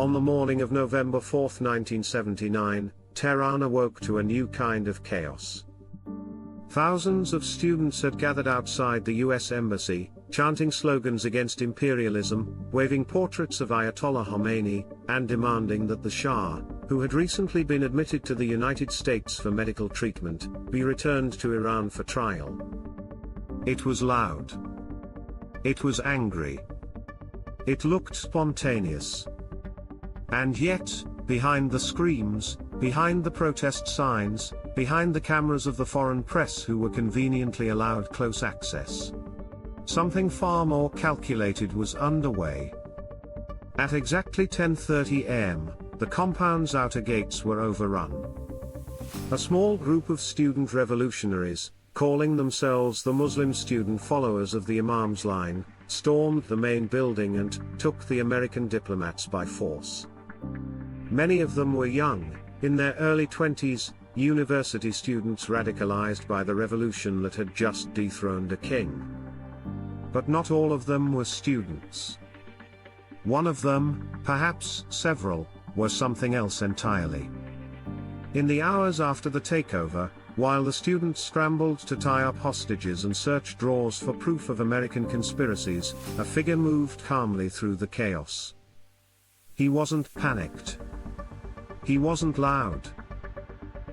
On the morning of November 4, 1979, Tehran awoke to a new kind of chaos. Thousands of students had gathered outside the US Embassy, chanting slogans against imperialism, waving portraits of Ayatollah Khomeini, and demanding that the Shah, who had recently been admitted to the United States for medical treatment, be returned to Iran for trial. It was loud. It was angry. It looked spontaneous. And yet, behind the screams, behind the protest signs, behind the cameras of the foreign press who were conveniently allowed close access, something far more calculated was underway. At exactly 10:30 am, the compound's outer gates were overrun. A small group of student revolutionaries, calling themselves the Muslim student followers of the Imam's line, stormed the main building and took the American diplomats by force. Many of them were young, in their early 20s, university students radicalized by the revolution that had just dethroned a king. But not all of them were students. One of them, perhaps several, was something else entirely. In the hours after the takeover, while the students scrambled to tie up hostages and search drawers for proof of American conspiracies, a figure moved calmly through the chaos. He wasn't panicked. He wasn't loud.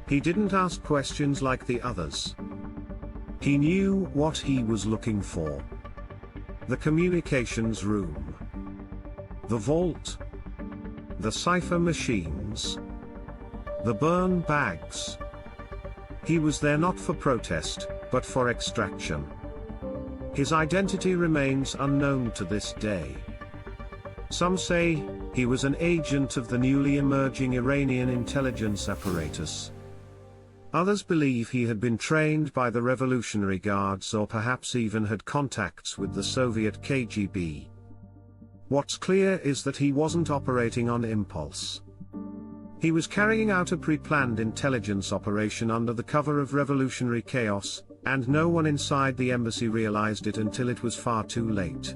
He didn't ask questions like the others. He knew what he was looking for. The communications room. The vault. The cipher machines. The burn bags. He was there not for protest, but for extraction. His identity remains unknown to this day. Some say he was an agent of the newly emerging Iranian intelligence apparatus. Others believe he had been trained by the Revolutionary Guards or perhaps even had contacts with the Soviet KGB. What's clear is that he wasn't operating on impulse. He was carrying out a pre-planned intelligence operation under the cover of revolutionary chaos, and no one inside the embassy realized it until it was far too late.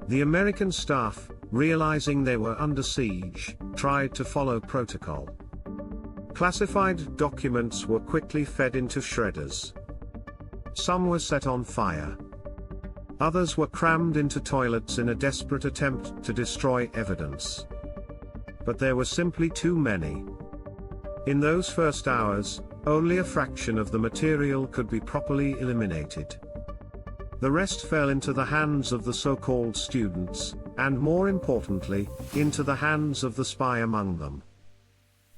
The American staff, realizing they were under siege, tried to follow protocol. Classified documents were quickly fed into shredders. Some were set on fire. Others were crammed into toilets in a desperate attempt to destroy evidence. But there were simply too many. In those first hours, only a fraction of the material could be properly eliminated. The rest fell into the hands of the so-called students, and more importantly, into the hands of the spy among them.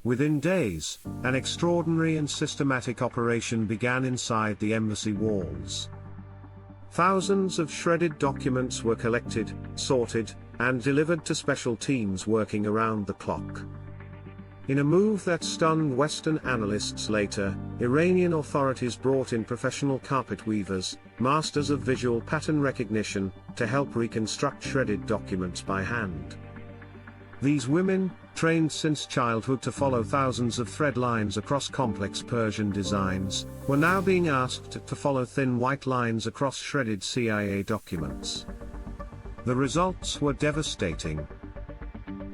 Within days, an extraordinary and systematic operation began inside the embassy walls. Thousands of shredded documents were collected, sorted, and delivered to special teams working around the clock. In a move that stunned Western analysts later, Iranian authorities brought in professional carpet weavers, masters of visual pattern recognition, to help reconstruct shredded documents by hand. These women, trained since childhood to follow thousands of thread lines across complex Persian designs, were now being asked to follow thin white lines across shredded CIA documents. The results were devastating.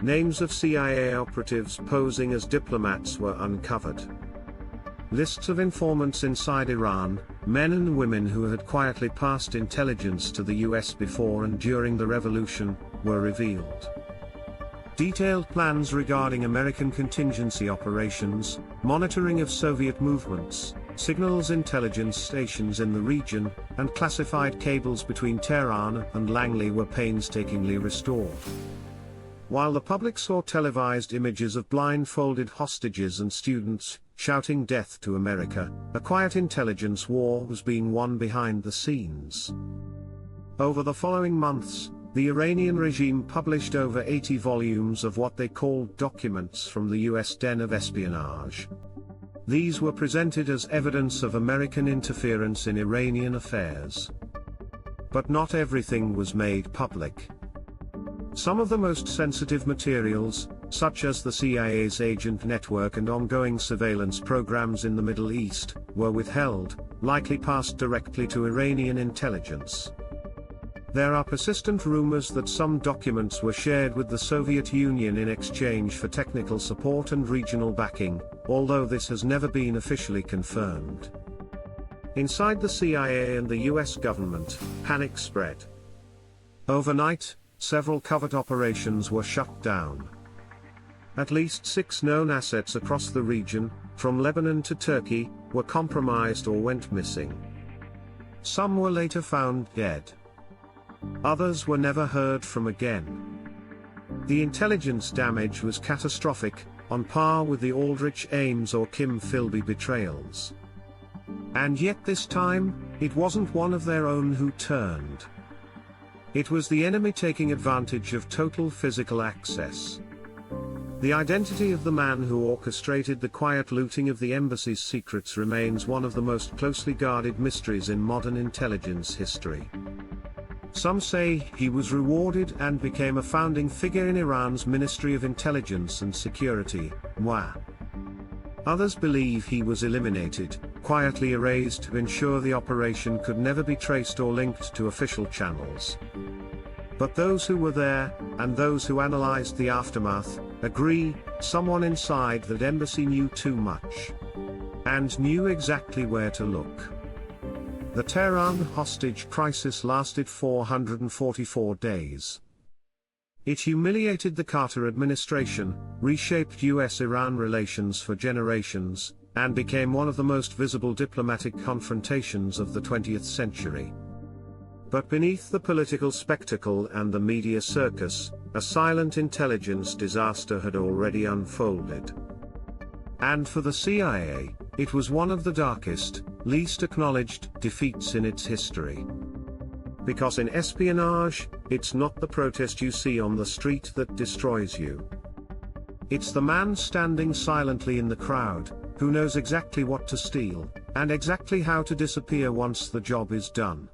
Names of CIA operatives posing as diplomats were uncovered. Lists of informants inside Iran, men and women who had quietly passed intelligence to the US before and during the revolution, were revealed. Detailed plans regarding American contingency operations, monitoring of Soviet movements, signals intelligence stations in the region, and classified cables between Tehran and Langley were painstakingly restored. While the public saw televised images of blindfolded hostages and students shouting death to America, a quiet intelligence war was being won behind the scenes. Over the following months, the Iranian regime published over 80 volumes of what they called documents from the US den of espionage. These were presented as evidence of American interference in Iranian affairs. But not everything was made public. Some of the most sensitive materials, such as the CIA's agent network and ongoing surveillance programs in the Middle East, were withheld, likely passed directly to Iranian intelligence. There are persistent rumors that some documents were shared with the Soviet Union in exchange for technical support and regional backing, although this has never been officially confirmed. Inside the CIA and the US government, panic spread. Overnight, several covert operations were shut down. At least 6 known assets across the region, from Lebanon to Turkey, were compromised or went missing. Some were later found dead. Others were never heard from again. The intelligence damage was catastrophic, on par with the Aldrich Ames or Kim Philby betrayals. And yet this time, it wasn't one of their own who turned. It was the enemy taking advantage of total physical access. The identity of the man who orchestrated the quiet looting of the embassy's secrets remains one of the most closely guarded mysteries in modern intelligence history. Some say he was rewarded and became a founding figure in Iran's Ministry of Intelligence and Security, MOI. Others believe he was eliminated, quietly erased to ensure the operation could never be traced or linked to official channels. But those who were there, and those who analyzed the aftermath, agree, someone inside that embassy knew too much. And knew exactly where to look. The Tehran hostage crisis lasted 444 days. It humiliated the Carter administration, reshaped US-Iran relations for generations, and became one of the most visible diplomatic confrontations of the 20th century. But beneath the political spectacle and the media circus, a silent intelligence disaster had already unfolded. And for the CIA, it was one of the darkest, least acknowledged defeats in its history. Because in espionage, it's not the protest you see on the street that destroys you. It's the man standing silently in the crowd, who knows exactly what to steal, and exactly how to disappear once the job is done.